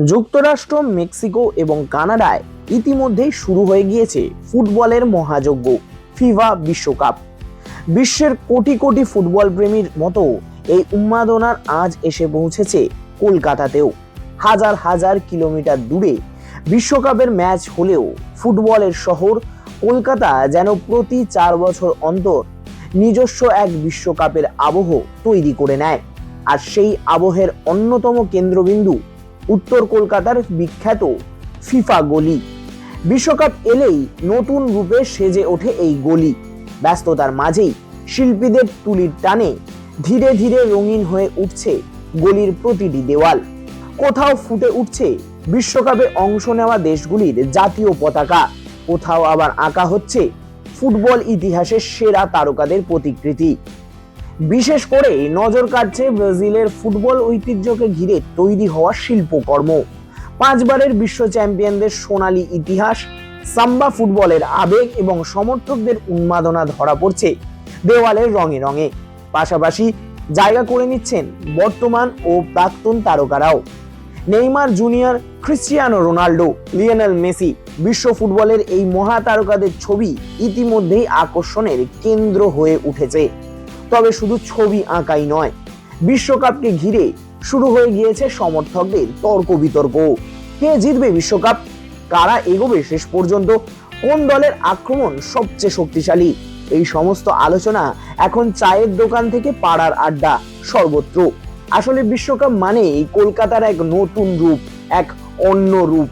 যুক্তরাষ্ট্র, মেক্সিকো এবং কানাডায় ইতিমধ্যেই শুরু হয়ে গিয়েছে ফুটবলের মহাযজ্ঞ ফিফা বিশ্বকাপ। বিশ্বের কোটি কোটি ফুটবল প্রেমীর মতো এই উন্মাদনার আজ এসে পৌঁছেছে কলকাতাতেও। হাজার হাজার কিলোমিটার দূরে বিশ্বকাপের ম্যাচ হলেও ফুটবলের শহর কলকাতা যেন প্রতি 4 বছর অন্তর নিজস্ব এক বিশ্বকাপের আবহ তৈরি করে নেয়। আর সেই আবহের অন্যতম কেন্দ্রবিন্দু উত্তর কলকাতার বিখ্যাত ফিফা গলি। বিশ্বকাপ এলেই নতুন রূপে সেজে ওঠে এই গলি। ব্যস্ততার মাঝেই শিল্পীদের তুলির টানে ধীরে ধীরে রঙিন হয়ে উঠছে গলির প্রতিটি দেওয়াল। কোথাও ফুটে উঠছে বিশ্বকাপে অংশ নেওয়া দেশগুলির জাতীয় পতাকা, কোথাও আবার আঁকা হচ্ছে ফুটবল ইতিহাসের সেরা তারকাদের প্রতিকৃতি। বিশেষ করে নজর কাটছে ব্রাজিলের ফুটবল ঐতিহ্যকে ঘিরে তৈরি হওয়া শিল্পকর্ম। 5 বারের বিশ্ব চ্যাম্পিয়নদের সোনালী ইতিহাস, সাম্বা ফুটবলের আবেগ এবং সমর্থকদের উন্মাদনা ধরা পড়ছে দেওয়ালের রঙে রঙে। পাশাপাশি জায়গা করে নিচ্ছেন বর্তমান ও প্রাক্তন তারকারাও। Neymar junior, Cristiano Ronaldo, Lionel Messi, বিশ্ব ফুটবলের এই মহাতারকাদের ছবি ইতিমধ্যেই আকর্ষণের কেন্দ্র হয়ে উঠেছে। তবে শুধু ছবি আঁকাই নয়, বিশ্বকাপকে ঘিরে শুরু হয়ে গিয়েছে সমর্থকদের তর্ক বিতর্ক। কে জিতবে বিশ্বকাপ, কারা এগোবে শেষ পর্যন্ত, কোন দলের আক্রমণ সবচেয়ে শক্তিশালী, এই সমস্ত আলোচনা এখন চায়ের দোকান থেকে পাড়ার আড্ডা সর্বত্র। আসলে বিশ্বকাপ মানে কলকাতার এক নতুন রূপ, এক অন্য রূপ।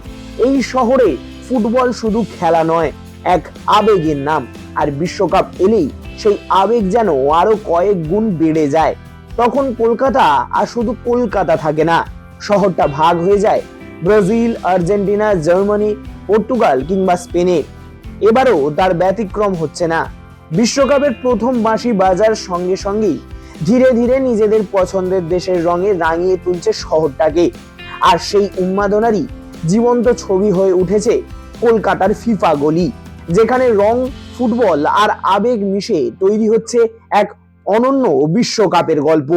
এই শহরে ফুটবল শুধু খেলা নয়, এক আবেগের নাম। আর বিশ্বকাপ এলেই সেই আবেগ যেন আরো কয়েক গুণ বেড়ে যায়। তখন কলকাতা আর শুধু কলকাতা থাকে না, শহরটা ভাগ হয়ে যায় ব্রাজিল, আর্জেন্টিনা, জার্মানি, পর্তুগাল কিংবা স্পেনে। এবারও তার ব্যতিক্রম হচ্ছে না। বিশ্বকাপের প্রথম বাঁশি বাজার সঙ্গে সঙ্গেই ধীরে ধীরে নিজেদের পছন্দের দেশের রঙে রাঙিয়ে তুলছে শহরটাকে। আর সেই উন্মাদনারই জীবন্ত ছবি হয়ে উঠেছে কলকাতার ফিফা গলি, যেখানে রং, ফুটবল আর আবেগ মিশে তৈরি হচ্ছে এক অনন্য বিশ্বকাপের গল্প।